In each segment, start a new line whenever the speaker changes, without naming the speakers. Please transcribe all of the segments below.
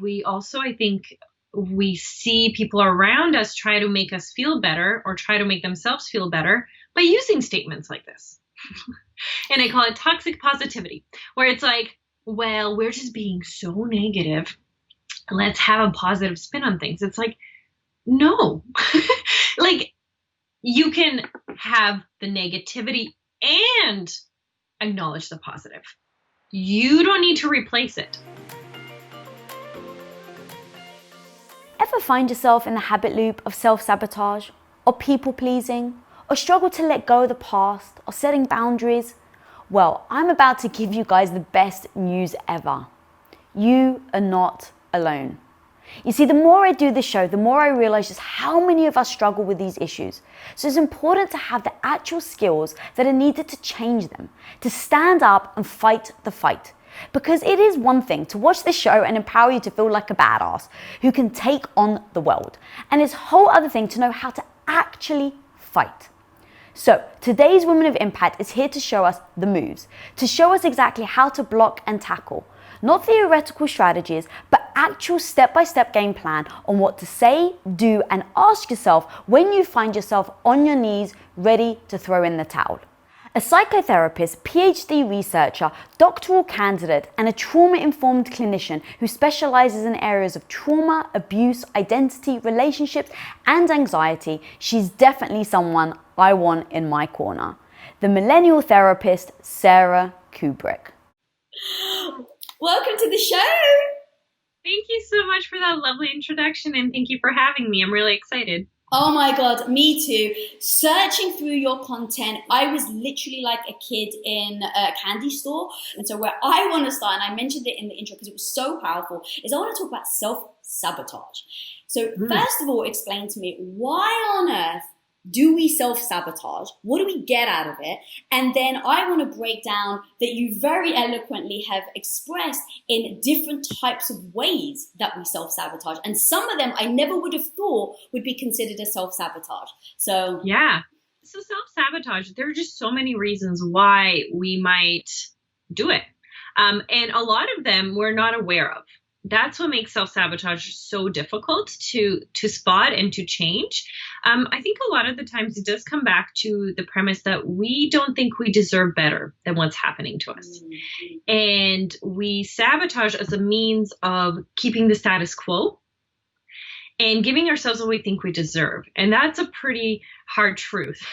We also, I think, we see people around us try to make us feel better or try to make themselves feel better by using statements like this. And I call it toxic positivity, where it's like, well, we're just being so negative. Let's have a positive spin on things. It's like, no, like you can have the negativity and acknowledge the positive. You don't need to replace it.
Ever find yourself in the habit loop of self-sabotage or people-pleasing or struggle to let go of the past or setting boundaries? Well, I'm about to give you guys the best news ever. You are not alone. You see, the more I do this show, the more I realize just how many of us struggle with these issues. So it's important to have the actual skills that are needed to change them, to stand up and fight the fight. Because it is one thing to watch this show and empower you to feel like a badass who can take on the world. And it's a whole other thing to know how to actually fight. So today's Women of Impact is here to show us the moves, to show us exactly how to block and tackle. Not theoretical strategies, but actual step-by-step game plan on what to say, do, and ask yourself when you find yourself on your knees ready to throw in the towel. A psychotherapist, PhD researcher, doctoral candidate, and a trauma-informed clinician who specializes in areas of trauma, abuse, identity, relationships, and anxiety, she's definitely someone I want in my corner. The Millennial Therapist, Sara Kuburic.
Welcome to the show.
Thank you so much for that lovely introduction, and thank you for having me. I'm really excited.
Oh my God, me too. Searching through your content, I was literally like a kid in a candy store. And so where I want to start, and I mentioned it in the intro because it was so powerful, is I want to talk about self-sabotage. So first of all, explain to me, why on earth do we self-sabotage? What do we get out of it? And then I want to break down that you very eloquently have expressed in different types of ways that we self-sabotage. And some of them I never would have thought would be considered a self-sabotage. So
yeah. So self-sabotage, there are just so many reasons why we might do it. And a lot of them we're not aware of. That's what makes self-sabotage so difficult to spot and to change. I think a lot of the times it does come back to the premise that we don't think we deserve better than what's happening to us. And we sabotage as a means of keeping the status quo and giving ourselves what we think we deserve. And that's a pretty hard truth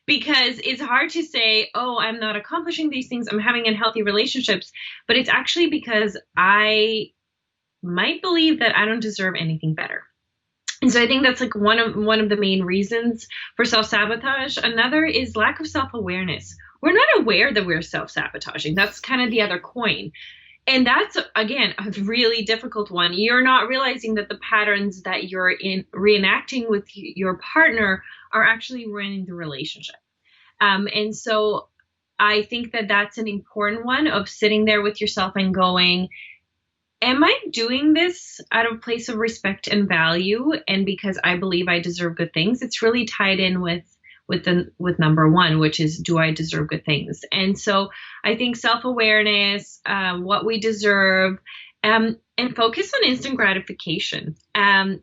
because it's hard to say, oh, I'm not accomplishing these things, I'm having unhealthy relationships, but it's actually because I might believe that I don't deserve anything better. And so I think that's like one of the main reasons for self-sabotage. Another is lack of self-awareness. We're not aware that we're self-sabotaging. That's kind of the other coin. And that's, again, a really difficult one. You're not realizing that the patterns that you're reenacting with your partner are actually ruining the relationship. And so I think that that's an important one of sitting there with yourself and going, am I doing this out of a place of respect and value and because I believe I deserve good things? It's really tied in with number one, which is, do I deserve good things? And so I think self-awareness, what we deserve, and focus on instant gratification.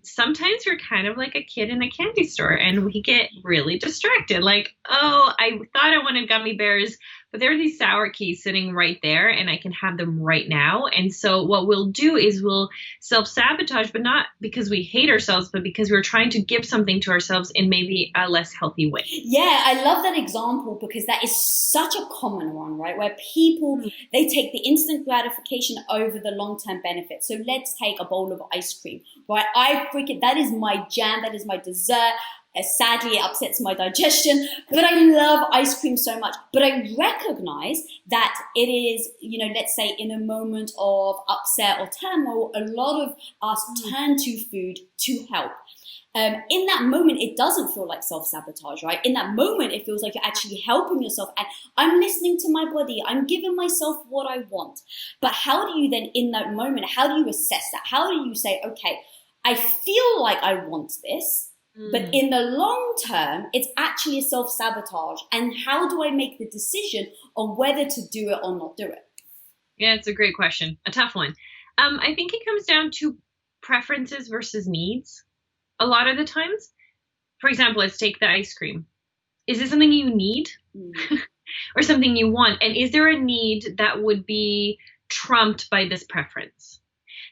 Sometimes we're kind of like a kid in a candy store and we get really distracted. Like, oh, I thought I wanted gummy bears, but there are these sour keys sitting right there and I can have them right now. And so what we'll do is we'll self-sabotage, but not because we hate ourselves, but because we're trying to give something to ourselves in maybe a less healthy way.
Yeah, I love that example because that is such a common one, right? Where people, they take the instant gratification over the long-term benefit. So let's take a bowl of ice cream, right? That is my jam, that is my dessert. Sadly, it upsets my digestion, but I love ice cream so much. But I recognize that it is, let's say in a moment of upset or turmoil, a lot of us turn to food to help. In that moment, it doesn't feel like self-sabotage, right? In that moment, it feels like you're actually helping yourself and I'm listening to my body. I'm giving myself what I want. But how do you then, in that moment, how do you assess that? How do you say, okay, I feel like I want this, but in the long term, it's actually a self-sabotage. And how do I make the decision on whether to do it or not do it?
Yeah, it's a great question. A tough one. I think it comes down to preferences versus needs a lot of the times. For example, let's take the ice cream. Is this something you need or something you want? And is there a need that would be trumped by this preference?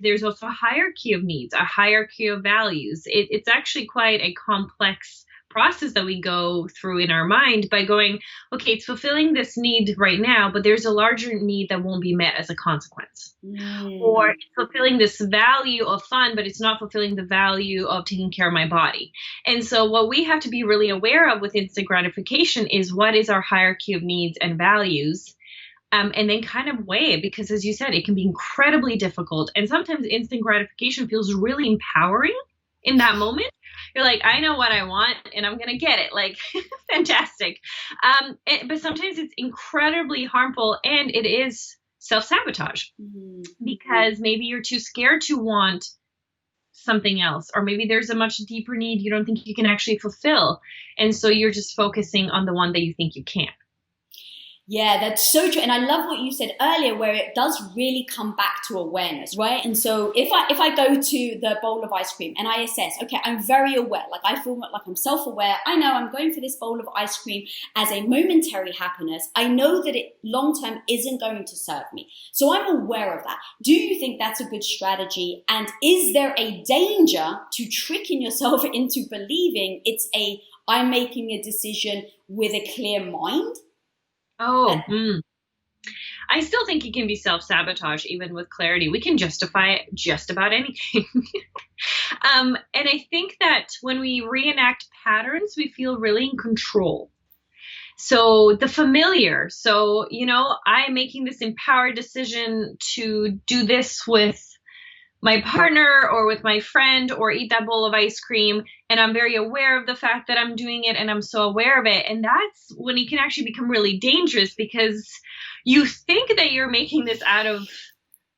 There's also a hierarchy of needs, a hierarchy of values. It's actually quite a complex process that we go through in our mind by going, okay, it's fulfilling this need right now, but there's a larger need that won't be met as a consequence. Or it's fulfilling this value of fun, but it's not fulfilling the value of taking care of my body. And so what we have to be really aware of with instant gratification is what is our hierarchy of needs and values. And then kind of weigh it, because as you said, it can be incredibly difficult. And sometimes instant gratification feels really empowering in that moment. You're like, I know what I want and I'm going to get it. Like, fantastic. But sometimes it's incredibly harmful, and it is self-sabotage because maybe you're too scared to want something else, or maybe there's a much deeper need you don't think you can actually fulfill. And so you're just focusing on the one that you think you can.
Yeah, that's so true. And I love what you said earlier, where it does really come back to awareness, right? And so if I go to the bowl of ice cream and I assess, okay, I'm very aware, like I feel like I'm self-aware. I know I'm going for this bowl of ice cream as a momentary happiness. I know that it long-term isn't going to serve me. So I'm aware of that. Do you think that's a good strategy? And is there a danger to tricking yourself into believing I'm making a decision with a clear mind?
I still think it can be self-sabotage, even with clarity. We can justify it just about anything. And I think that when we reenact patterns, we feel really in control. So the familiar. So, I'm making this empowered decision to do this with my partner or with my friend or eat that bowl of ice cream. And I'm very aware of the fact that I'm doing it, and I'm so aware of it. And that's when it can actually become really dangerous, because you think that you're making this out of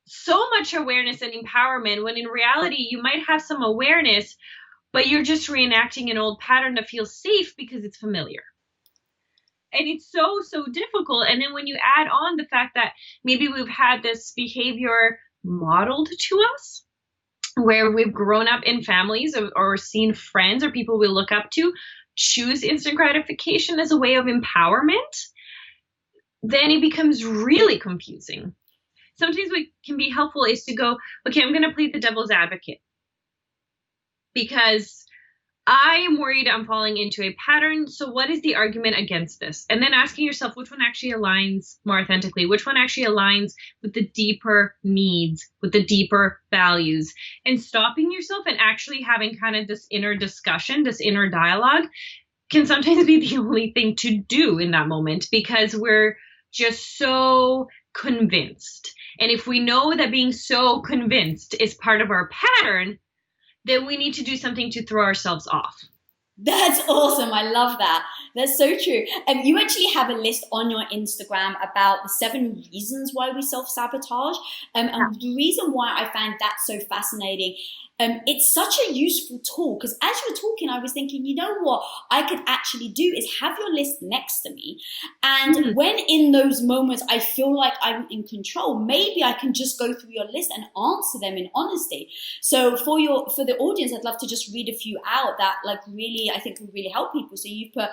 so much awareness and empowerment, when in reality, you might have some awareness, but you're just reenacting an old pattern that feels safe because it's familiar. And it's so, so difficult. And then when you add on the fact that maybe we've had this behavior modeled to us, where we've grown up in families or seen friends or people we look up to choose instant gratification as a way of empowerment, then it becomes really confusing. Sometimes what can be helpful is to go, okay, I'm going to play the devil's advocate, because I am worried I'm falling into a pattern. So what is the argument against this? And then asking yourself which one actually aligns more authentically, which one actually aligns with the deeper needs, with the deeper values, and stopping yourself and actually having kind of this inner discussion, this inner dialogue can sometimes be the only thing to do in that moment, because we're just so convinced. And if we know that being so convinced is part of our pattern, then we need to do something to throw ourselves off.
That's awesome. I love that. That's so true. You actually have a list on your Instagram about the 7 reasons why we self-sabotage. And the reason why I find that so fascinating, it's such a useful tool, because as you were talking, I was thinking, you know what I could actually do is have your list next to me. And when in those moments I feel like I'm in control, maybe I can just go through your list and answer them in honesty. So for the audience, I'd love to just read a few out that really, I think will really help people. So you put,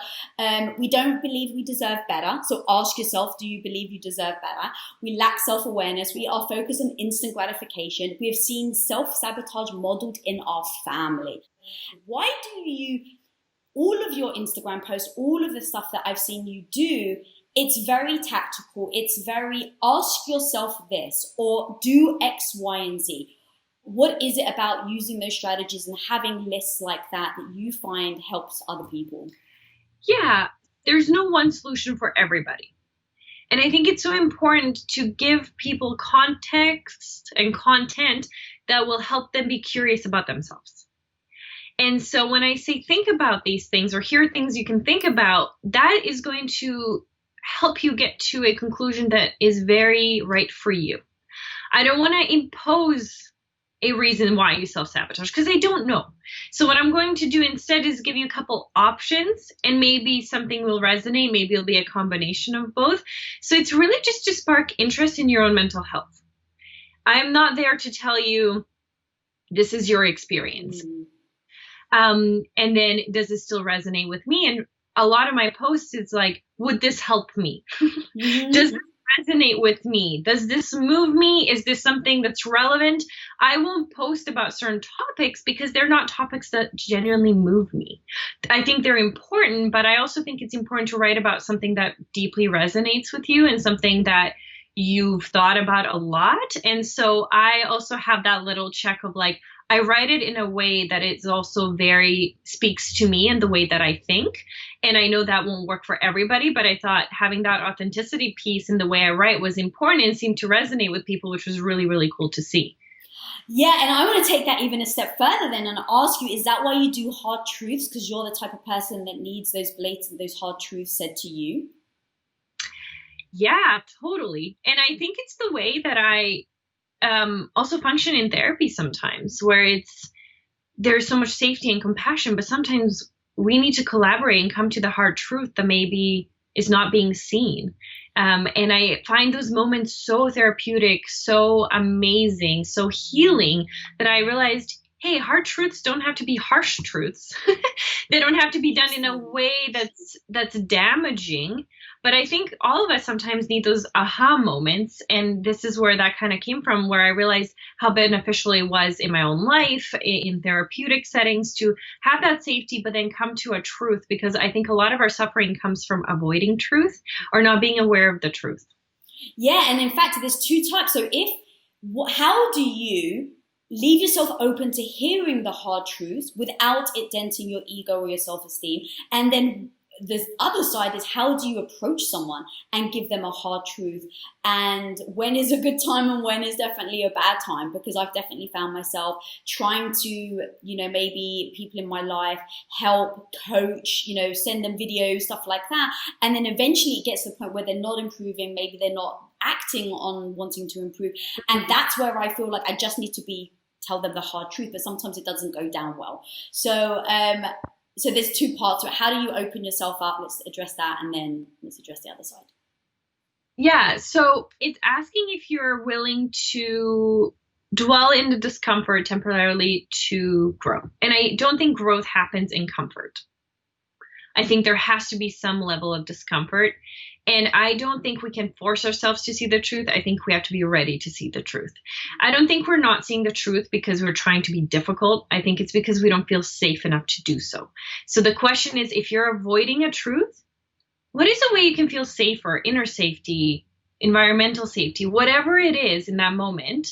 we don't believe we deserve better. So ask yourself, do you believe you deserve better? We lack self-awareness. We are focused on instant gratification. We have seen self-sabotage modeled in our family. Why do you, all of your Instagram posts, all of the stuff that I've seen you do, it's very tactical. It's very ask yourself this, or do X, Y, and Z. What is it about using those strategies and having lists like that you find helps other people?
Yeah, there's no one solution for everybody. And I think it's so important to give people context and content that will help them be curious about themselves. And so when I say think about these things, or here are things you can think about, that is going to help you get to a conclusion that is very right for you. I don't want to impose a reason why you self-sabotage, because I don't know. So what I'm going to do instead is give you a couple options, and maybe something will resonate. Maybe it'll be a combination of both. So it's really just to spark interest in your own mental health. I'm not there to tell you this is your experience. And then does it still resonate with me? And a lot of my posts, it's like, would this help me? Does this resonate with me? Does this move me? Is this something that's relevant? I won't post about certain topics because they're not topics that genuinely move me. I think they're important, but I also think it's important to write about something that deeply resonates with you and something that you've thought about a lot. And so I also have that little check of like, I write it in a way that it's also very speaks to me and the way that I think. And I know that won't work for everybody, but I thought having that authenticity piece in the way I write was important and seemed to resonate with people, which was really, really cool to see.
Yeah, and I want to take that even a step further then and ask you, is that why you do hard truths? Because you're the type of person that needs those blatant, those hard truths said to you?
Yeah, totally. And I think it's the way that I also function in therapy sometimes, where there's so much safety and compassion, but sometimes we need to collaborate and come to the hard truth that maybe is not being seen. And I find those moments so therapeutic, so amazing, so healing that I realized, hey, hard truths don't have to be harsh truths. They don't have to be done in a way that's damaging. But I think all of us sometimes need those aha moments. And this is where that kind of came from, where I realized how beneficial it was in my own life, in therapeutic settings, to have that safety, but then come to a truth, because I think a lot of our suffering comes from avoiding truth or not being aware of the truth.
Yeah. And in fact, there's two types. So how do you leave yourself open to hearing the hard truths without it denting your ego or your self-esteem? And then the other side is, how do you approach someone and give them a hard truth? And when is a good time and when is definitely a bad time? Because I've definitely found myself trying to, maybe people in my life help, coach, send them videos, stuff like that. And then eventually it gets to the point where they're not improving. Maybe they're not acting on wanting to improve. And that's where I feel like I just need to tell them the hard truth, but sometimes it doesn't go down well. So there's two parts to it. How do you open yourself up? Let's address that, and then let's address the other side.
Yeah, so it's asking if you're willing to dwell in the discomfort temporarily to grow. And I don't think growth happens in comfort. I think there has to be some level of discomfort. And I don't think we can force ourselves to see the truth. I think we have to be ready to see the truth. I don't think we're not seeing the truth because we're trying to be difficult. I think it's because we don't feel safe enough to do so. So the question is, if you're avoiding a truth, what is a way you can feel safer, inner safety, environmental safety, whatever it is in that moment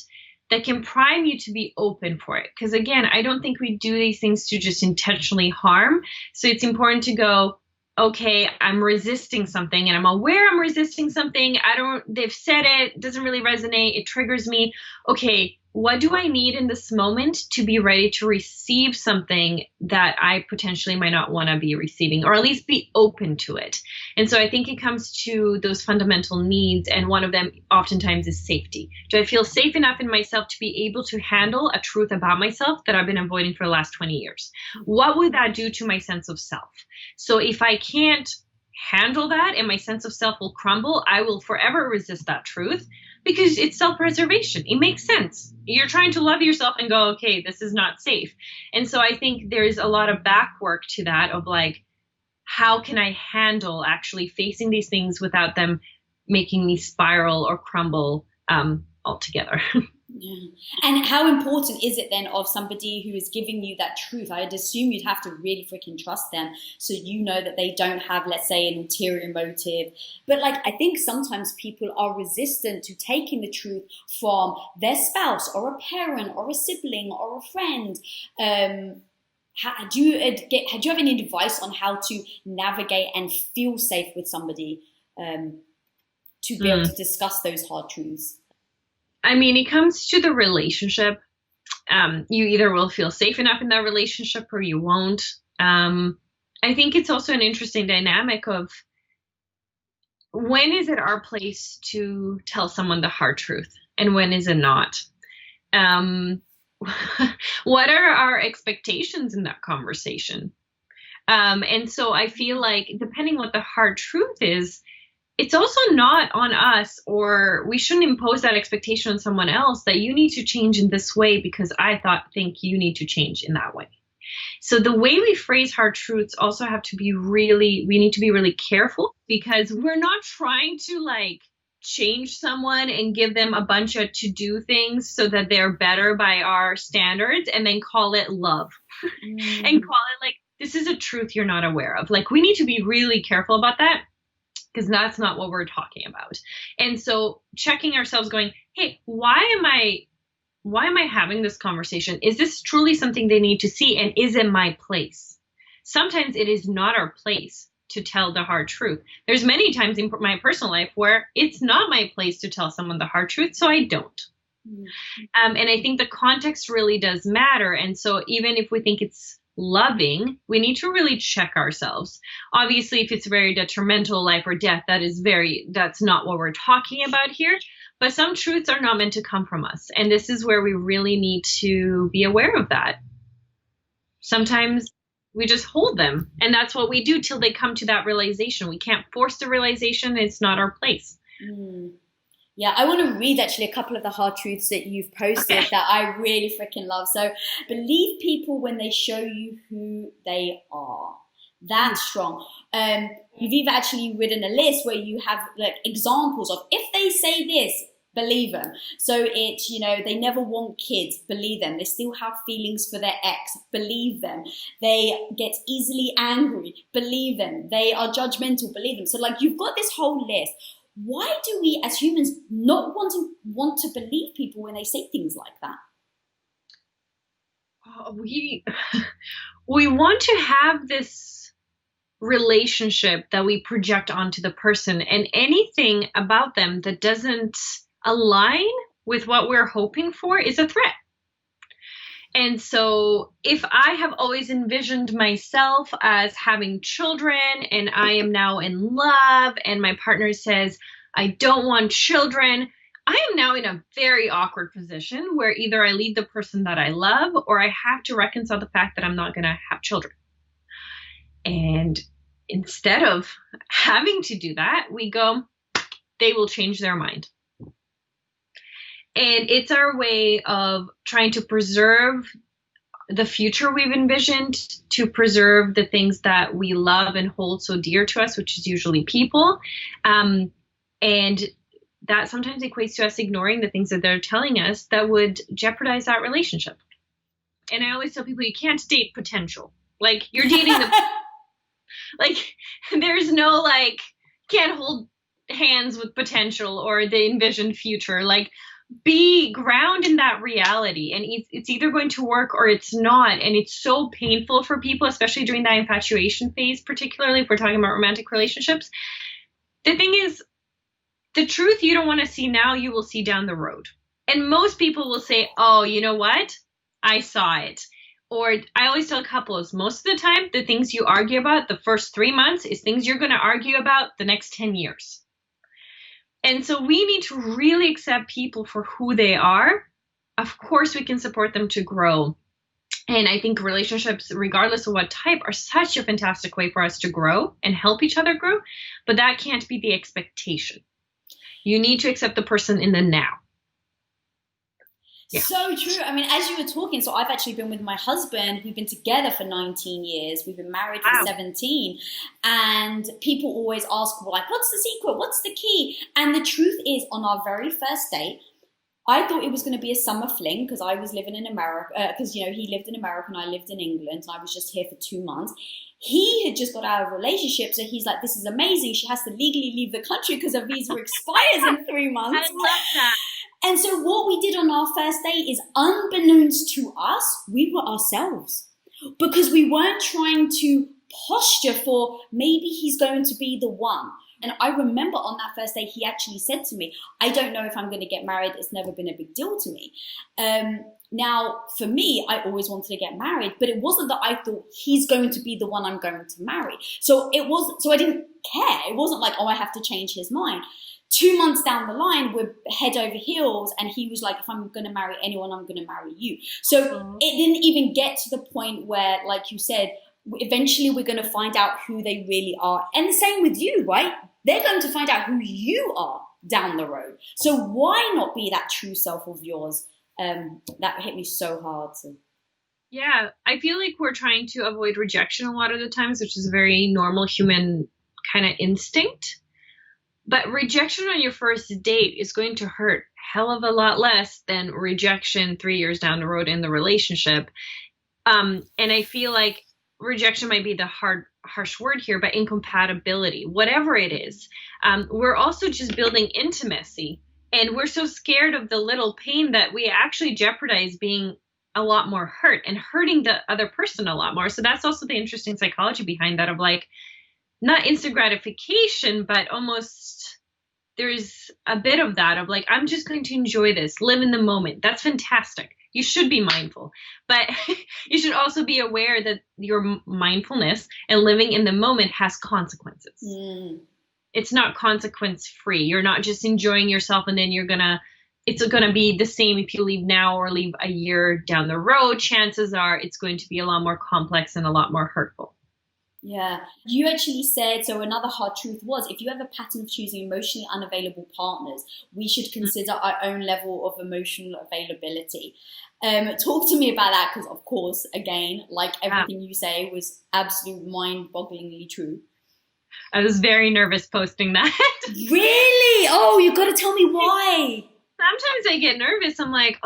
that can prime you to be open for it? Because again, I don't think we do these things to just intentionally harm. So it's important to go, okay, I'm resisting something and I'm aware I'm resisting something. They've said it doesn't really resonate. It triggers me. Okay, what do I need in this moment to be ready to receive something that I potentially might not want to be receiving, or at least be open to it? And so I think it comes to those fundamental needs. And one of them oftentimes is safety. Do I feel safe enough in myself to be able to handle a truth about myself that I've been avoiding for the last 20 years? What would that do to my sense of self? So if I can't handle that and my sense of self will crumble, I will forever resist that truth, because it's self-preservation. It makes sense. You're trying to love yourself and go, okay, this is not safe. And so I think there's a lot of back work to that of like, how can I handle actually facing these things without them making me spiral or crumble altogether?
Yeah. And how important is it then of somebody who is giving you that truth? I'd assume you'd have to really freaking trust them, so you know that they don't have, let's say, an ulterior motive. But like, I think sometimes people are resistant to taking the truth from their spouse or a parent or a sibling or a friend. Do you have any advice on how to navigate and feel safe with somebody to be able to discuss those hard truths?
I mean, it comes to the relationship. You either will feel safe enough in that relationship or you won't. I think it's also an interesting dynamic of, when is it our place to tell someone the hard truth and when is it not? What are our expectations in that conversation? And so I feel like, depending what the hard truth is, it's also not on us, or we shouldn't impose that expectation on someone else that you need to change in this way because think you need to change in that way. So the way we phrase hard truths also we need to be really careful, because we're not trying to like change someone and give them a bunch of to-do things so that they're better by our standards and then call it love and call it like, this is a truth you're not aware of. Like, we need to be really careful about that, because that's not what we're talking about. And so checking ourselves, going, hey, why am I having this conversation? Is this truly something they need to see? And is it my place? Sometimes it is not our place to tell the hard truth. There's many times in my personal life where it's not my place to tell someone the hard truth, so I don't. And I think the context really does matter. And so even if we think it's loving, we need to really check ourselves. Obviously, if it's very detrimental, life or death, that's not what we're talking about here. But some truths are not meant to come from us. And this is where we really need to be aware of that. Sometimes we just hold them, and that's what we do till they come to that realization. We can't force the realization. It's not our place.
Yeah, I want to read actually a couple of the hard truths that you've posted that I really freaking love. So, believe people when they show you who they are. That's strong. You've even actually written a list where you have like examples of, if they say this, believe them. So it's, they never want kids, believe them. They still have feelings for their ex, believe them. They get easily angry, believe them. They are judgmental, believe them. So like, you've got this whole list. Why do we as humans not want to believe people when they say things like that?
We want to have this relationship that we project onto the person, and anything about them that doesn't align with what we're hoping for is a threat. And so if I have always envisioned myself as having children and I am now in love and my partner says, I don't want children, I am now in a very awkward position where either I leave the person that I love, or I have to reconcile the fact that I'm not going to have children. And instead of having to do that, we go, they will change their mind. And it's our way of trying to preserve the future we've envisioned, to preserve the things that we love and hold so dear to us, which is usually people. And that sometimes equates to us ignoring the things that they're telling us that would jeopardize that relationship. And I always tell people, you can't date potential. Like, you're dating like, there's no, like, can't hold hands with potential or the envisioned future. Like, be ground in that reality, and it's either going to work or it's not. And it's so painful for people, especially during that infatuation phase, particularly if we're talking about romantic relationships. The thing is, the truth you don't want to see now, you will see down the road. And most people will say, oh, you know what? I saw it. Or I always tell couples, most of the time, the things you argue about the first 3 months is things you're going to argue about the next 10 years. And so we need to really accept people for who they are. Of course, we can support them to grow. And I think relationships, regardless of what type, are such a fantastic way for us to grow and help each other grow. But that can't be the expectation. You need to accept the person in the now. Yeah.
So true. I mean, as you were talking, so I've actually been with my husband. We've been together for 19 years. We've been married for 17. And people always ask, like, what's the secret? What's the key? And the truth is, on our very first date, I thought it was going to be a summer fling because I was living in America, because, he lived in America and I lived in England. So I was just here for 2 months. He had just got out of a relationship. So he's like, this is amazing. She has to legally leave the country because her visa expires in 3 months.
I love that.
And so what we did on our first date is, unbeknownst to us, we were ourselves, because we weren't trying to posture for maybe he's going to be the one. And I remember on that first day, he actually said to me, I don't know if I'm going to get married. It's never been a big deal to me. Now, for me, I always wanted to get married, but it wasn't that I thought he's going to be the one I'm going to marry. So I didn't care. It wasn't like, oh, I have to change his mind. 2 months down the line, we're head over heels. And he was like, if I'm going to marry anyone, I'm going to marry you. So it didn't even get to the point where, like you said, eventually we're going to find out who they really are. And the same with you, right? they're going to find out who you are down the road. So why not be that true self of yours? That hit me so hard. So.
Yeah, I feel like we're trying to avoid rejection a lot of the times, which is a very normal human kind of instinct. But rejection on your first date is going to hurt hell of a lot less than rejection 3 years down the road in the relationship. And I feel like rejection might be the harsh word here, but incompatibility, whatever it is, we're also just building intimacy. And we're so scared of the little pain that we actually jeopardize being a lot more hurt and hurting the other person a lot more. So that's also the interesting psychology behind that, of like, not instant gratification, but almost there's a bit of that of like, I'm just going to enjoy this, live in the moment. That's fantastic. You should be mindful, but you should also be aware that your mindfulness and living in the moment has consequences. It's not consequence free. You're not just enjoying yourself and then it's going to be the same if you leave now or leave a year down the road. Chances are it's going to be a lot more complex and a lot more hurtful.
Yeah. You actually said, so another hard truth was, if you have a pattern of choosing emotionally unavailable partners, we should consider our own level of emotional availability. Talk to me about that, because of course, again, like everything you say was absolute mind-bogglingly true.
I was very nervous posting that.
Really? Oh, you got to tell me why.
Sometimes I get nervous. I'm like,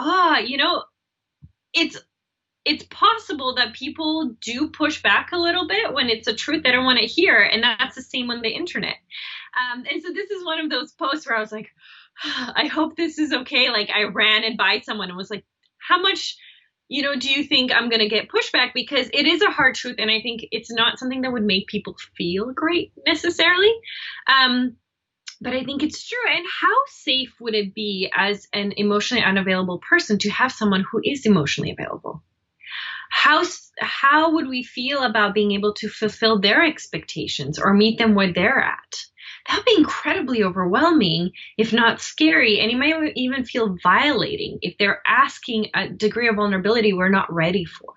it's possible that people do push back a little bit when it's a truth they don't want to hear. And that's the same on the internet. And so this is one of those posts where I was like, I hope this is okay. Like, I ran and by someone and was like, how much, do you think I'm going to get pushback? Because it is a hard truth. And I think it's not something that would make people feel great necessarily. But I think it's true. And how safe would it be as an emotionally unavailable person to have someone who is emotionally available? How would we feel about being able to fulfill their expectations or meet them where they're at? That would be incredibly overwhelming, if not scary. And you might even feel violating if they're asking a degree of vulnerability we're not ready for.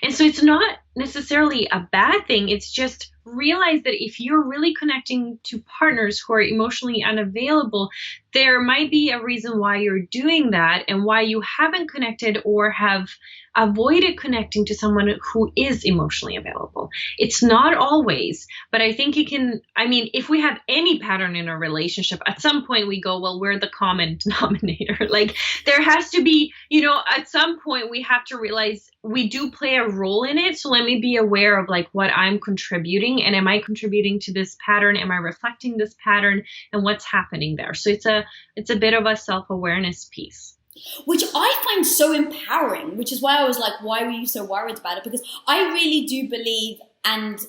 And so it's not necessarily a bad thing. It's just realize that if you're really connecting to partners who are emotionally unavailable, there might be a reason why you're doing that and why you haven't connected or have avoided connecting to someone who is emotionally available. It's not always, but I think it can, if we have any pattern in a relationship, at some point we go, well, we're the common denominator. Like, there has to be, at some point we have to realize we do play a role in it. So let me be aware of like what I'm contributing, and am I contributing to this pattern? Am I reflecting this pattern, and what's happening there? So it's a bit of a self-awareness piece.
Which I find so empowering, which is why I was like, why were you so worried about it? Because I really do believe and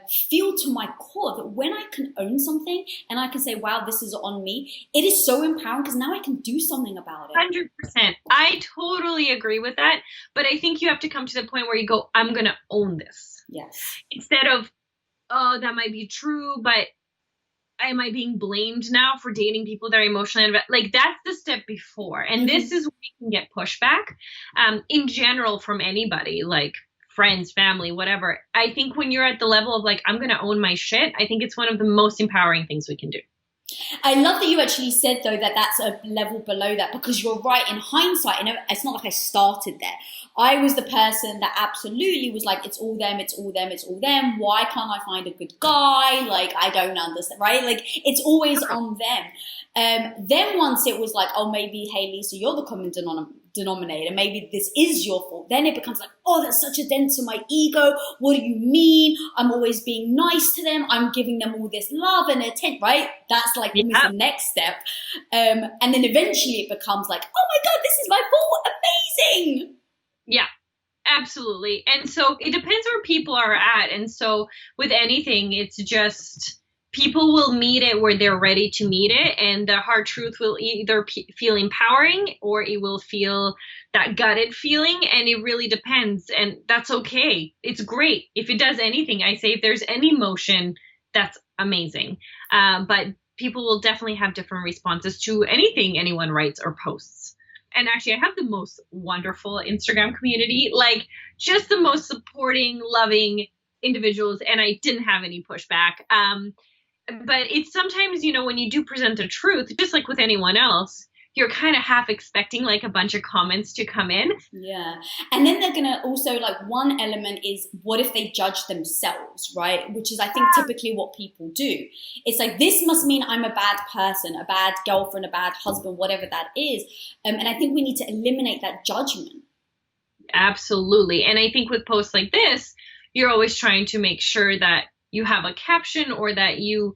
feel to my core that when I can own something and I can say, wow, this is on me, it is so empowering because now I can do something about it.
100%. I totally agree with that. But I think you have to come to the point where you go, I'm going to own this.
Yes. Instead
of, oh, that might be true, but am I being blamed now for dating people that are emotionally like, that's the step before. And this is where you can get pushback in general from anybody, like friends, family, whatever. I think when you're at the level of like, I'm going to own my shit, I think it's one of the most empowering things we can do.
I love that you actually said, though, that that's a level below that, because you're right. In hindsight, it's not like I started there. I was the person that absolutely was like, it's all them, it's all them, it's all them. Why can't I find a good guy? Like, I don't understand, right? Like, it's always on them. Then once it was like, oh, maybe, hey, Lisa, you're the common denominator. Maybe this is your fault. Then it becomes like, oh, that's such a dent to my ego. What do you mean? I'm always being nice to them. I'm giving them all this love and attention, right? That's like almost the next step. And then eventually it becomes like, oh my God, this is my fault. Amazing.
Yeah, absolutely. And so it depends where people are at. And so with anything, it's just people will meet it where they're ready to meet it. And the hard truth will either feel empowering or it will feel that gutted feeling. And it really depends. And that's okay. It's great. If it does anything, I say if there's any emotion, that's amazing. But people will definitely have different responses to anything anyone writes or posts. And actually, I have the most wonderful Instagram community, like just the most supporting, loving individuals. And I didn't have any pushback. But it's sometimes, when you do present the truth, just like with anyone else, you're kind of half expecting like a bunch of comments to come in.
Yeah. And then they're going to also, like, one element is, what if they judge themselves, right? Which is, I think, typically what people do. It's like, this must mean I'm a bad person, a bad girlfriend, a bad husband, whatever that is. And I think we need to eliminate that judgment.
Absolutely. And I think with posts like this, you're always trying to make sure that you have a caption or that you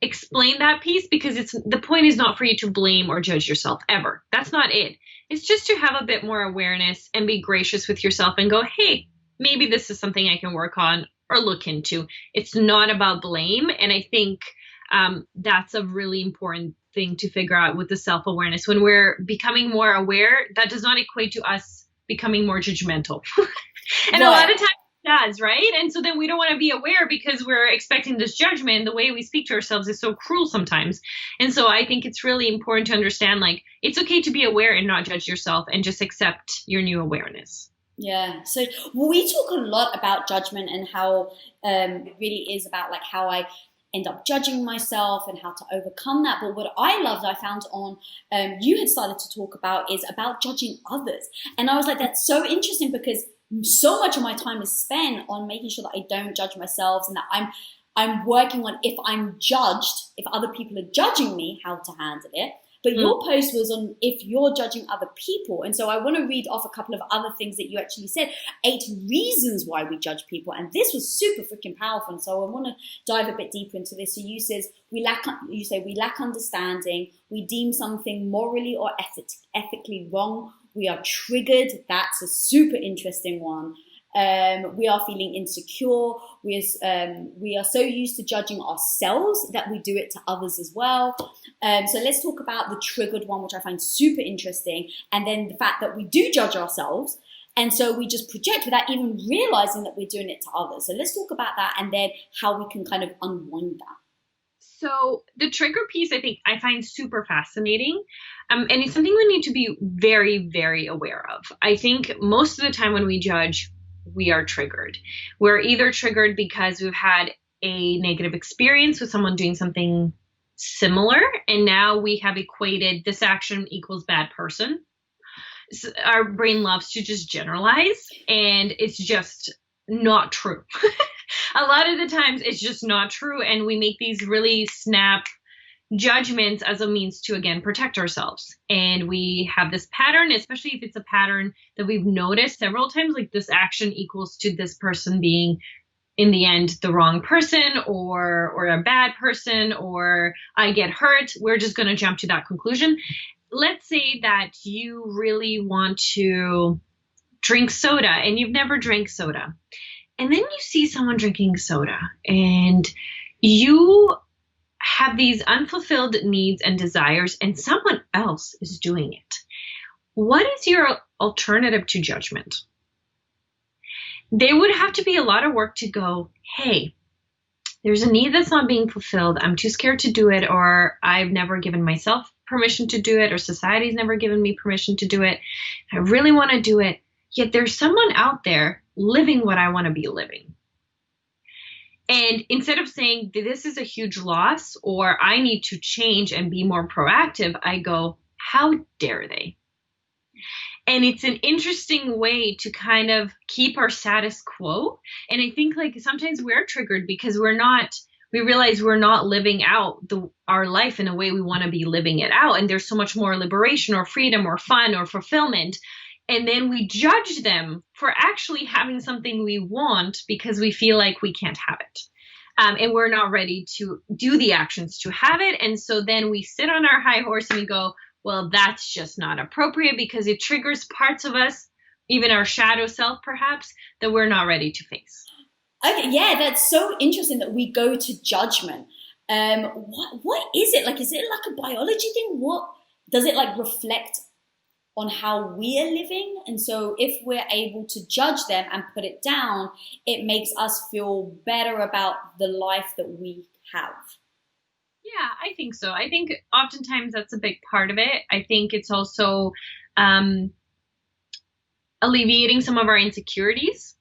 explain that piece, because the point is not for you to blame or judge yourself ever. That's not it. It's just to have a bit more awareness and be gracious with yourself and go, hey, maybe this is something I can work on or look into. It's not about blame. And I think that's a really important thing to figure out with the self-awareness. When we're becoming more aware, that does not equate to us becoming more judgmental. And a lot of times does, right? And so then we don't want to be aware because we're expecting this judgment. The way we speak to ourselves is so cruel sometimes. And so I think it's really important to understand, like, it's okay to be aware and not judge yourself and just accept your new awareness.
Yeah. So we talk a lot about judgment and how it really is about, like, how I end up judging myself and how to overcome that. But what I loved, I found on, you had started to talk about, is about judging others. And I was like, that's so interesting, because so much of my time is spent on making sure that I don't judge myself, and that I'm working on, if I'm judged, if other people are judging me, how to handle it. But your post was on if you're judging other people. And so I want to read off a couple of other things that you actually said. 8 reasons why we judge people. And this was super freaking powerful. And so I want to dive a bit deeper into this. So you say we lack understanding. We deem something morally or ethically wrong. We are triggered. That's a super interesting one. We are feeling insecure. We are so used to judging ourselves that we do it to others as well. So let's talk about the triggered one, which I find super interesting. And then the fact that we do judge ourselves. And so we just project without even realizing that we're doing it to others. So let's talk about that, and then how we can kind of unwind that.
So the trigger piece, I find super fascinating. And it's something we need to be very, very aware of. I think most of the time when we judge, we are triggered. We're either triggered because we've had a negative experience with someone doing something similar, and now we have equated this action equals bad person. So our brain loves to just generalize, and it's just not true. A lot of the times it's just not true, and we make these really snap judgments as a means to, again, protect ourselves. And we have this pattern, especially if it's a pattern that we've noticed several times, like this action equals to this person being, in the end, the wrong person or a bad person, or I get hurt. We're just going to jump to that conclusion. Let's say that you really want to drink soda and you've never drank soda. And then you see someone drinking soda and you have these unfulfilled needs and desires, and someone else is doing it. What is your alternative to judgment? There would have to be a lot of work to go, hey, there's a need that's not being fulfilled. I'm too scared to do it, or I've never given myself permission to do it, or society's never given me permission to do it. I really want to do it, yet there's someone out there living what I want to be living. And instead of saying this is a huge loss, or I need to change and be more proactive, I go, how dare they? And it's an interesting way to kind of keep our status quo. And I think, like, sometimes we're triggered because we realize we're not living out our life in a way we want to be living it out. And there's so much more liberation or freedom or fun or fulfillment. And then we judge them for actually having something we want because we feel like we can't have it. And we're not ready to do the actions to have it. And so then we sit on our high horse and we go, well, that's just not appropriate because it triggers parts of us, even our shadow self perhaps, that we're not ready to face.
Okay, yeah, that's so interesting that we go to judgment. What is it? Like, is it like a biology thing? What does it like reflect on how we're living? And so if we're able to judge them and put it down, it makes us feel better about the life that we have.
Yeah, I think so. I think oftentimes that's a big part of it. I think it's also alleviating some of our insecurities.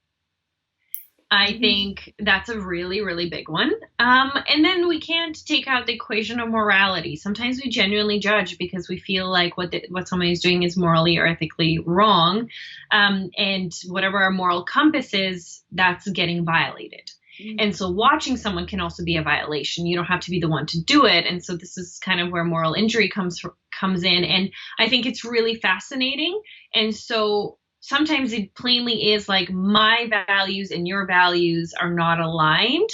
I think that's a really, really big one. And then we can't take out the equation of morality. Sometimes we genuinely judge because we feel like what somebody is doing is morally or ethically wrong. And whatever our moral compass is, that's getting violated. And so watching someone can also be a violation. You don't have to be the one to do it. And so this is kind of where moral injury comes in. And I think it's really fascinating. And so sometimes it plainly is like my values and your values are not aligned,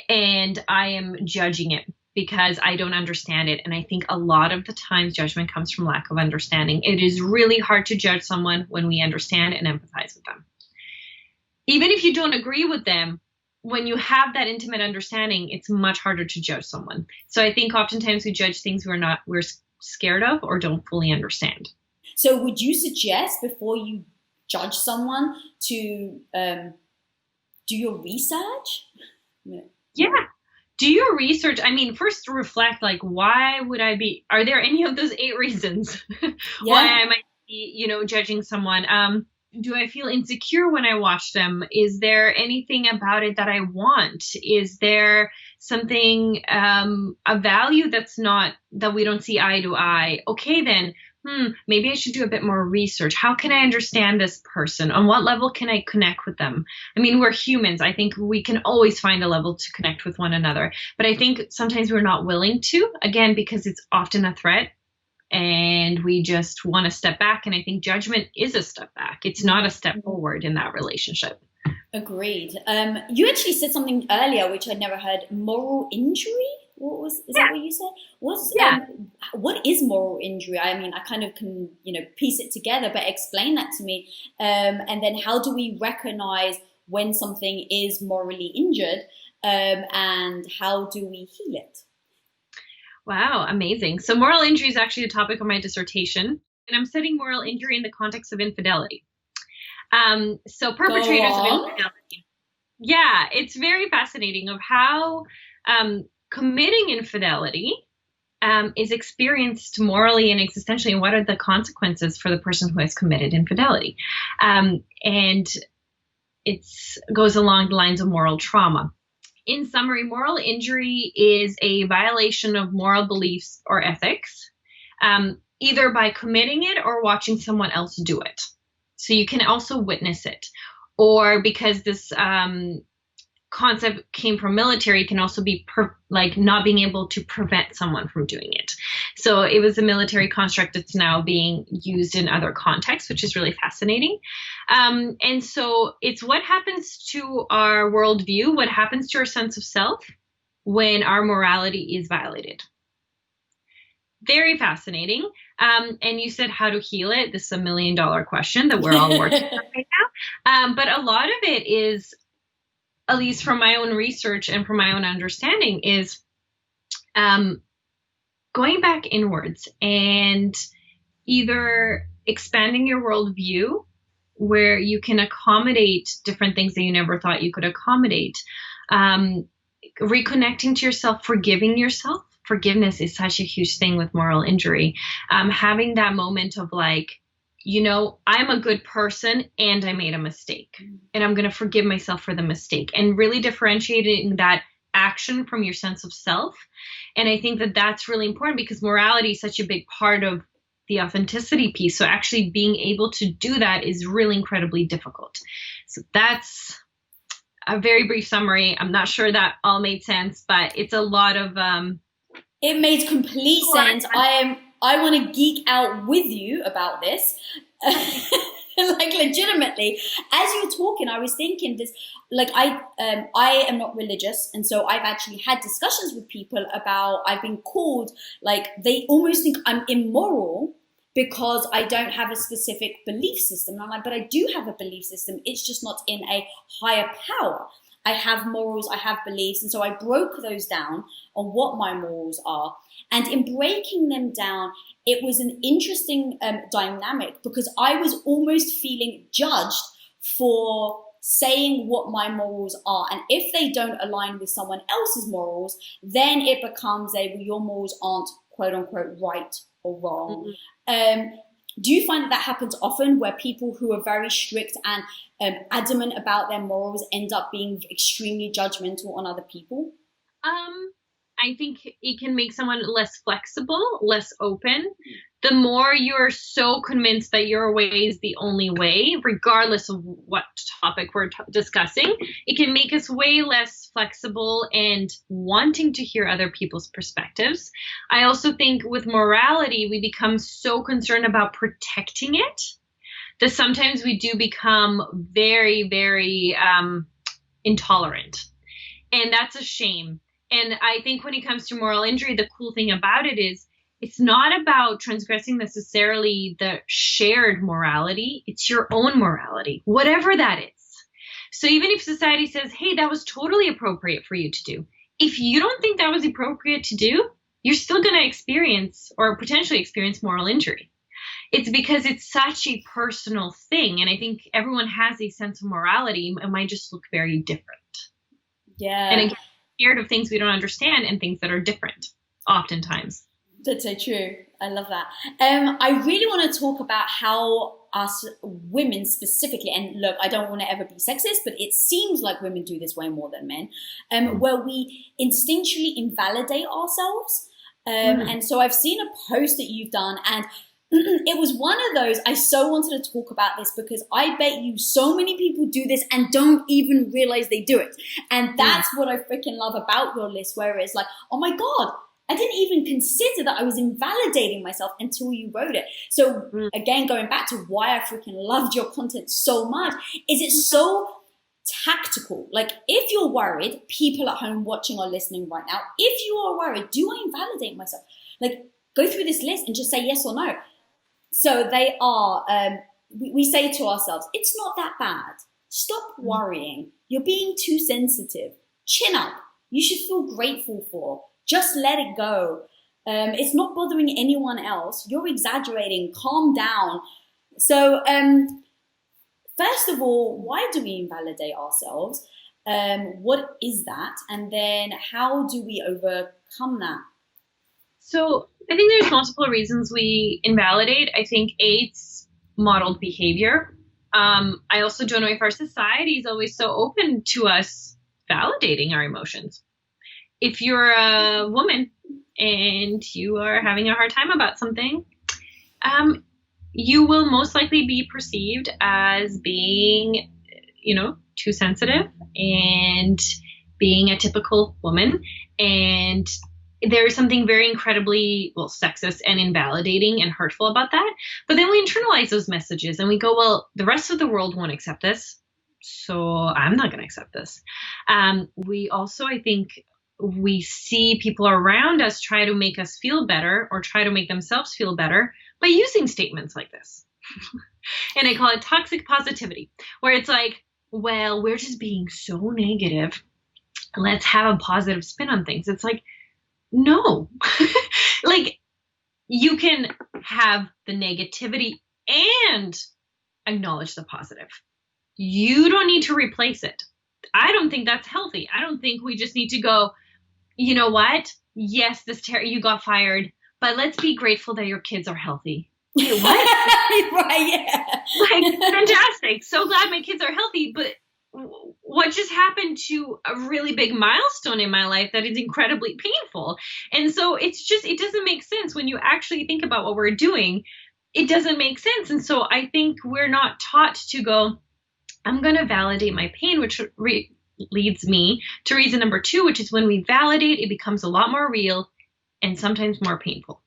and I am judging it because I don't understand it. And I think a lot of the times judgment comes from lack of understanding. It is really hard to judge someone when we understand and empathize with them. Even if you don't agree with them, when you have that intimate understanding, it's much harder to judge someone. So I think oftentimes we judge things we're scared of or don't fully understand.
So would you suggest before you judge someone to do your research?
Yeah. Do your research. I mean, first reflect, like, why would I be, are there any of those 8 reasons why I might be, judging someone? Do I feel insecure when I watch them? Is there anything about it that I want? Is there something, a value that we don't see eye to eye? Okay, then, maybe I should do a bit more research. How can I understand this person? On what level can I connect with them? I mean, we're humans. I think we can always find a level to connect with one another. But I think sometimes we're not willing to, again, because it's often a threat. And we just want to step back. And I think judgment is a step back. It's not a step forward in that relationship.
Agreed. You actually said something earlier, which I'd never heard, moral injury? Is that what you said? What is moral injury? I mean, I kind of can, piece it together, but explain that to me. And then how do we recognize when something is morally injured? And how do we heal it?
Wow, amazing. So moral injury is actually the topic of my dissertation, and I'm studying moral injury in the context of infidelity. So perpetrators of infidelity. Yeah, it's very fascinating of how committing infidelity is experienced morally and existentially, and what are the consequences for the person who has committed infidelity. And it goes along the lines of moral trauma. In summary, moral injury is a violation of moral beliefs or ethics, either by committing it or watching someone else do it. So you can also witness it. Or because this concept came from military, it can also be not being able to prevent someone from doing it. So it was a military construct that's now being used in other contexts, which is really fascinating. And so it's what happens to our worldview, what happens to our sense of self when our morality is violated. Very fascinating. And you said how to heal it. This is $1 million question that we're all working on right now. But a lot of it is, at least from my own research and from my own understanding, is going back inwards and either expanding your worldview where you can accommodate different things that you never thought you could accommodate, reconnecting to yourself, forgiving yourself. Forgiveness is such a huge thing with moral injury. Having that moment of like, I'm a good person and I made a mistake, and I'm going to forgive myself for the mistake, and really differentiating that action from your sense of self. And I think that that's really important because morality is such a big part of the authenticity piece. So actually being able to do that is really incredibly difficult. So that's a very brief summary. I'm not sure that all made sense, but it's a lot of...
It made complete sense. I want to geek out with you about this. Like legitimately, as you were talking, I was thinking this, like I am not religious. And so I've actually had discussions with people about, I've been called, like they almost think I'm immoral because I don't have a specific belief system. And I'm like, but I do have a belief system. It's just not in a higher power. I have morals, I have beliefs. And so I broke those down on what my morals are. And in breaking them down, it was an interesting dynamic because I was almost feeling judged for saying what my morals are. And if they don't align with someone else's morals, then it becomes your morals aren't quote unquote right or wrong. Do you find that happens often, where people who are very strict and adamant about their morals end up being extremely judgmental on other people?
I think it can make someone less flexible, less open. The more you're so convinced that your way is the only way, regardless of what topic we're discussing, it can make us way less flexible and wanting to hear other people's perspectives. I also think with morality, we become so concerned about protecting it that sometimes we do become very, very intolerant. And that's a shame. And I think when it comes to moral injury, the cool thing about it is it's not about transgressing necessarily the shared morality. It's your own morality, whatever that is. So even if society says, hey, that was totally appropriate for you to do, if you don't think that was appropriate to do, you're still going to experience or potentially experience moral injury. It's because it's such a personal thing. And I think everyone has a sense of morality. It might just look very different.
Yeah.
And again, scared of things we don't understand and things that are different oftentimes.
That's so true. I love that. I really want to talk about how us women specifically, and look, I don't want to ever be sexist, but it seems like women do this way more than men, where we instinctually invalidate ourselves. And so I've seen a post that you've done, and it was one of those, I so wanted to talk about this because I bet you so many people do this and don't even realize they do it. And that's what I freaking love about your list, where it's like, oh my God, I didn't even consider that I was invalidating myself until you wrote it. So again, going back to why I freaking loved your content so much, is it so tactical. Like if you're worried, people at home watching or listening right now, if you are worried, do I invalidate myself? Like go through this list and just say yes or no. So they are, we say to ourselves, it's not that bad. Stop worrying. You're being too sensitive. Chin up. You should feel grateful for. Just let it go. It's not bothering anyone else. You're exaggerating. Calm down. So first of all, why do we invalidate ourselves? What is that? And then how do we overcome that?
So I think there's multiple reasons we invalidate. I think it's modeled behavior. I also don't know if our society is always so open to us validating our emotions. If you're a woman and you are having a hard time about something, you will most likely be perceived as being, too sensitive and being a typical woman. And there is something very incredibly, sexist and invalidating and hurtful about that. But then we internalize those messages and we go, well, the rest of the world won't accept this, so I'm not going to accept this. We also, I think, we see people around us try to make us feel better or try to make themselves feel better by using statements like this. And I call it toxic positivity, where it's like, well, we're just being so negative. Let's have a positive spin on things. It's like, no, like you can have the negativity and acknowledge the positive. You don't need to replace it. I don't think that's healthy. I don't think we just need to go, you know what? Yes, you got fired, but let's be grateful that your kids are healthy. Wait, what?
Right, yeah.
Like, fantastic. So glad my kids are healthy, but what just happened to a really big milestone in my life that is incredibly painful? And so it doesn't make sense when you actually think about what we're doing. It doesn't make sense. And so I think we're not taught to go, I'm going to validate my pain, which leads me to reason number 2, which is when we validate, it becomes a lot more real and sometimes more painful.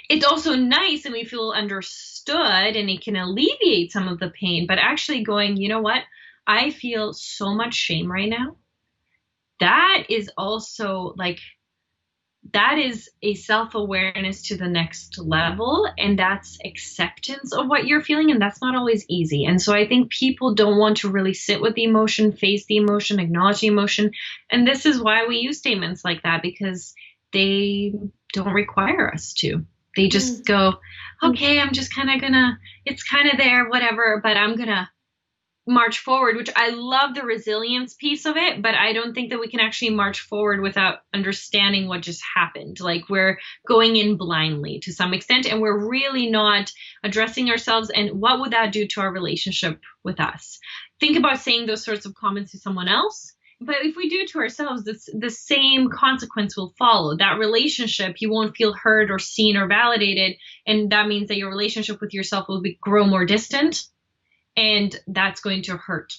It's also nice and we feel understood and it can alleviate some of the pain, but actually going, you know what? I feel so much shame right now. That is also that is a self-awareness to the next level, and that's acceptance of what you're feeling, and that's not always easy. And so I think people don't want to really sit with the emotion, face the emotion, acknowledge the emotion, and this is why we use statements like that, because they don't require us to. They just go, okay, I'm just kind of gonna, it's kind of there, whatever, but I'm gonna, march forward, which I love the resilience piece of it, but I don't think that we can actually march forward without understanding what just happened. Like we're going in blindly to some extent, and we're really not addressing ourselves. And what would that do to our relationship with us? Think about saying those sorts of comments to someone else. But if we do to ourselves, the same consequence will follow. That relationship, you won't feel heard or seen or validated. And that means that your relationship with yourself will grow more distant. And that's going to hurt.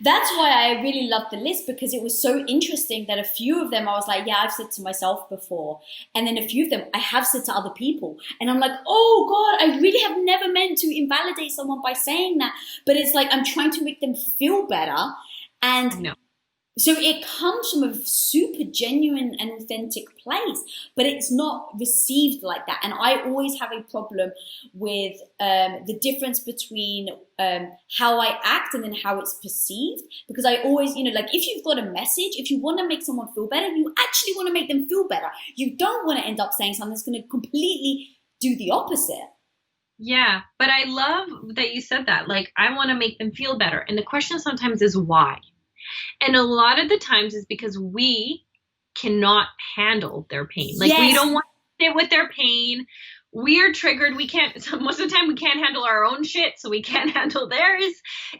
That's why I really loved the list, because it was so interesting that a few of them I was like, yeah, I've said to myself before. And then a few of them I have said to other people. And I'm like, oh God, I really have never meant to invalidate someone by saying that. But it's like I'm trying to make them feel better. And
no.
So it comes from a super genuine and authentic place, but it's not received like that. And I always have a problem with the difference between how I act and then how it's perceived. Because I always, like if you've got a message, if you want to make someone feel better, you actually want to make them feel better. You don't want to end up saying something that's going to completely do the opposite.
Yeah, but I love that you said that. Like, I want to make them feel better. And the question sometimes is why? And a lot of the times is because we cannot handle their pain. Like, we don't want to sit with their pain. We are triggered. We can't, most of the time we can't handle our own shit, so we can't handle theirs.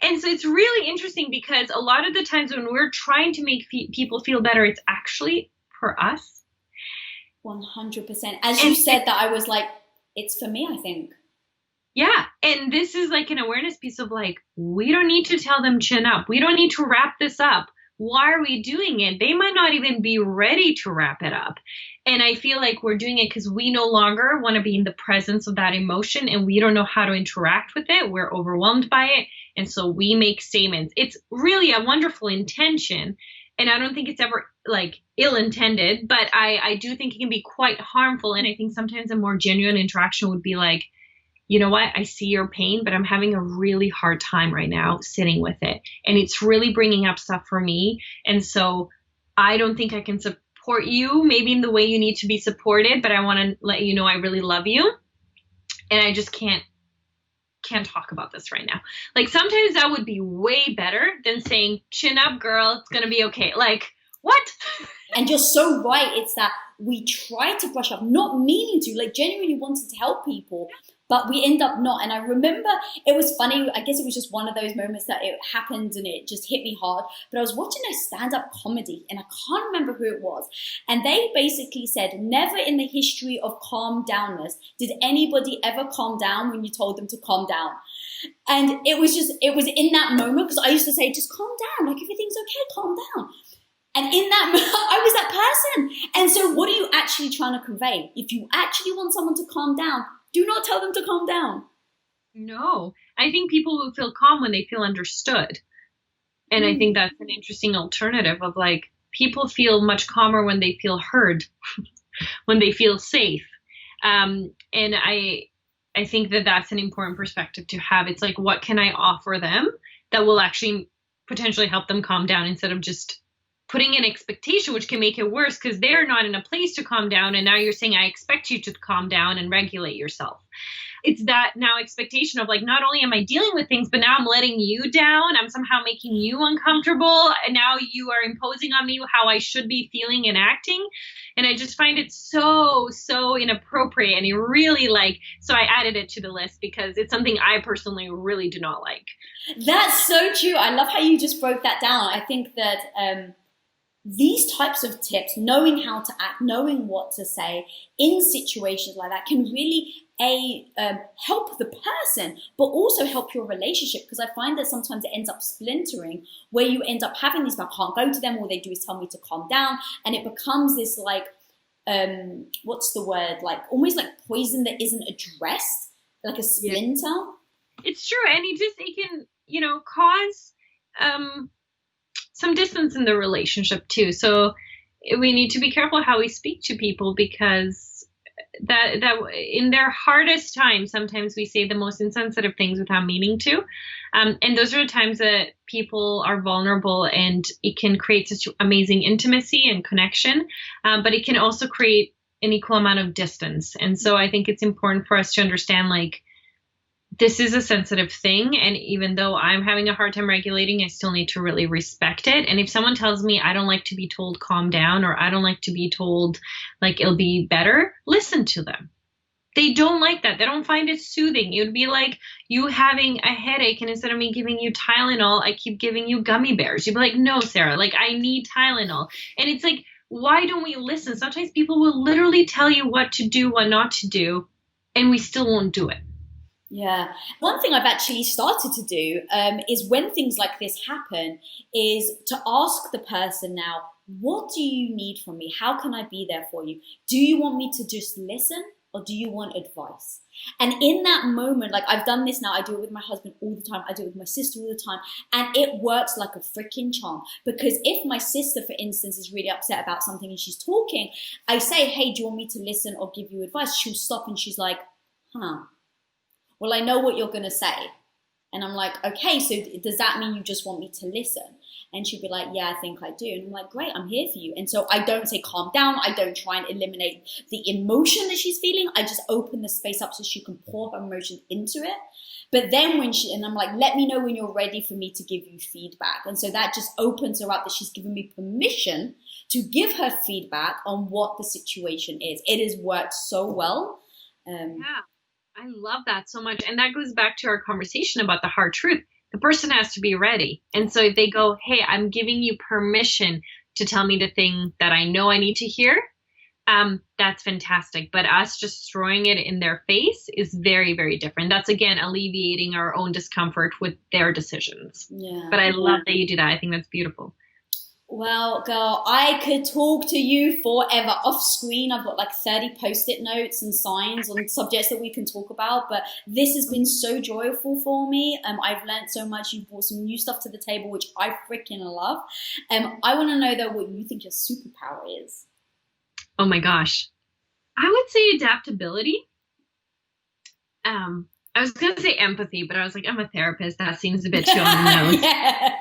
And so it's really interesting because a lot of the times when we're trying to make people feel better, it's actually for us.
100%. As you said that, I was like, it's for me, I think.
Yeah. And this is like an awareness piece of like, we don't need to tell them chin up. We don't need to wrap this up. Why are we doing it? They might not even be ready to wrap it up. And I feel like we're doing it because we no longer want to be in the presence of that emotion and we don't know how to interact with it. We're overwhelmed by it. And so we make statements. It's really a wonderful intention. And I don't think it's ever like ill-intended, but I do think it can be quite harmful. And I think sometimes a more genuine interaction would be like, you know what, I see your pain, but I'm having a really hard time right now sitting with it. And it's really bringing up stuff for me. And so I don't think I can support you maybe in the way you need to be supported, but I want to let you know I really love you. And I just can't talk about this right now. Like sometimes that would be way better than saying, chin up, girl, it's going to be okay. Like, what?
And you're so right. It's that we try to brush up, not meaning to, like genuinely wanting to help people, but we end up not. And I remember it was funny. I guess it was just one of those moments that it happened and it just hit me hard. But I was watching a stand-up comedy and I can't remember who it was. And they basically said, never in the history of calm downness did anybody ever calm down when you told them to calm down. And it was in that moment, because I used to say, just calm down. Like everything's okay, calm down. And in that, I was that person. And so what are you actually trying to convey? If you actually want someone to calm down, do not tell them to calm down.
No, I think people will feel calm when they feel understood. And I think that's an interesting alternative of like, people feel much calmer when they feel heard, when they feel safe. And I think that that's an important perspective to have. It's like, what can I offer them that will actually potentially help them calm down instead of just putting an expectation, which can make it worse because they're not in a place to calm down. And now you're saying, I expect you to calm down and regulate yourself. It's that now expectation of like, not only am I dealing with things, but now I'm letting you down. I'm somehow making you uncomfortable. And now you are imposing on me how I should be feeling and acting. And I just find it so inappropriate. And it really so I added it to the list because it's something I personally really do not like.
That's so true. I love how you just broke that down. I think that, these types of tips, knowing how to act, knowing what to say in situations like that can really help the person, but also help your relationship. Because I find that sometimes it ends up splintering where you end up having these, I can't go to them, all they do is tell me to calm down. And it becomes this what's the word? Like almost like poison that isn't addressed, like a splinter.
Yeah. It's true. And it can, cause some distance in the relationship too. So we need to be careful how we speak to people because that in their hardest times, sometimes we say the most insensitive things without meaning to. And those are the times that people are vulnerable and it can create such amazing intimacy and connection. But it can also create an equal amount of distance. And so I think it's important for us to understand this is a sensitive thing. And even though I'm having a hard time regulating, I still need to really respect it. And if someone tells me I don't like to be told calm down, or I don't like to be told like it'll be better, listen to them. They don't like that. They don't find it soothing. It would be like you having a headache, and instead of me giving you Tylenol, I keep giving you gummy bears. You'd be like, no, Sarah, like I need Tylenol. And it's like, why don't we listen? Sometimes people will literally tell you what to do, what not to do, and we still won't do it.
Yeah. One thing I've actually started to do is when things like this happen is to ask the person now, what do you need from me? How can I be there for you? Do you want me to just listen, or do you want advice? And in that moment, like I've done this now, I do it with my husband all the time. I do it with my sister all the time. And it works like a freaking charm. Because if my sister, for instance, is really upset about something and she's talking, I say, hey, do you want me to listen or give you advice? She'll stop and she's like, well, I know what you're going to say. And I'm like, okay, so does that mean you just want me to listen? And she'd be like, yeah, I think I do. And I'm like, great, I'm here for you. And so I don't say calm down. I don't try and eliminate the emotion that she's feeling. I just open the space up so she can pour her emotion into it. But then and I'm like, let me know when you're ready for me to give you feedback. And so that just opens her up, that she's given me permission to give her feedback on what the situation is. It has worked so well.
Yeah, I love that so much. And that goes back to our conversation about the hard truth. The person has to be ready. And so if they go, hey, I'm giving you permission to tell me the thing that I know I need to hear, that's fantastic. But us just throwing it in their face is very, very different. That's, again, alleviating our own discomfort with their decisions.
Yeah.
But I love that you do that. I think that's beautiful.
Well, girl, I could talk to you forever. Off screen, I've got like 30 post-it notes and signs on subjects that we can talk about. But this has been so joyful for me. I've learned so much. You've brought some new stuff to the table, which I freaking love. I want to know, though, what you think your superpower is.
Oh, my gosh. I would say adaptability. I was going to say empathy, but I was like, I'm a therapist. That seems a bit too on the nose.
Yeah.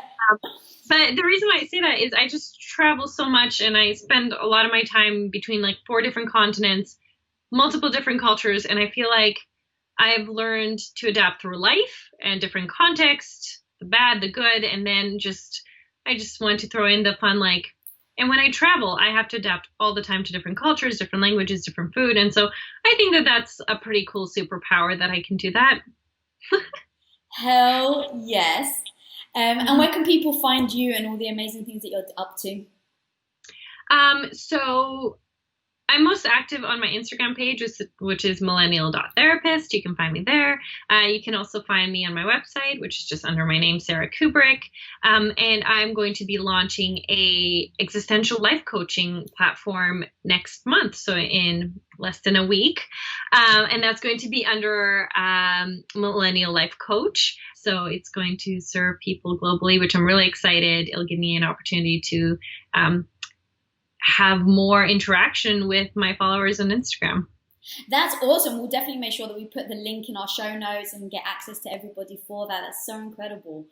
But the reason why I say that is I just travel so much, and I spend a lot of my time between like 4 different continents, multiple different cultures. And I feel like I've learned to adapt through life and different contexts, the bad, the good. And then I just want to throw in the fun, like, and when I travel, I have to adapt all the time to different cultures, different languages, different food. And so I think that that's a pretty cool superpower that I can do that.
Hell yes. And where can people find you and all the amazing things that you're up to?
So I'm most active on my Instagram page, which is millennial.therapist. You can find me there. You can also find me on my website, which is just under my name, Sara Kuburic. And I'm going to be launching a existential life coaching platform next month. So in less than a week. And that's going to be under Millennial Life Coach. So it's going to serve people globally, which I'm really excited. It'll give me an opportunity to have more interaction with my followers on Instagram.
That's awesome. We'll definitely make sure that we put the link in our show notes and get access to everybody for that. That's so incredible.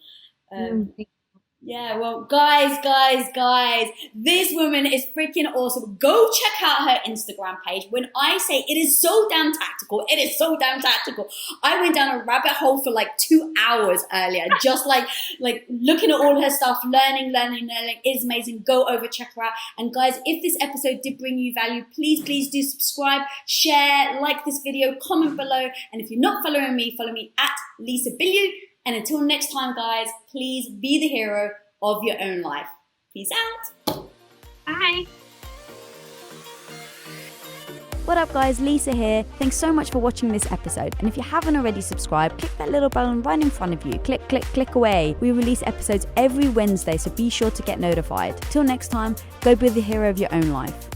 Yeah, well, guys, this woman is freaking awesome. Go check out her Instagram page. When I say it is so damn tactical, it is so damn tactical. I went down a rabbit hole for like 2 hours earlier, just like looking at all her stuff, learning. It's amazing. Go over, check her out. And guys, if this episode did bring you value, please do subscribe, share, like this video, comment below. And if you're not following me, follow me at Lisa Bilyeu. And until next time, guys, please be the hero of your own life. Peace out.
Bye.
What up, guys? Lisa here. Thanks so much for watching this episode. And if you haven't already subscribed, click that little button right in front of you. Click away. We release episodes every Wednesday, so be sure to get notified. Till next time, go be the hero of your own life.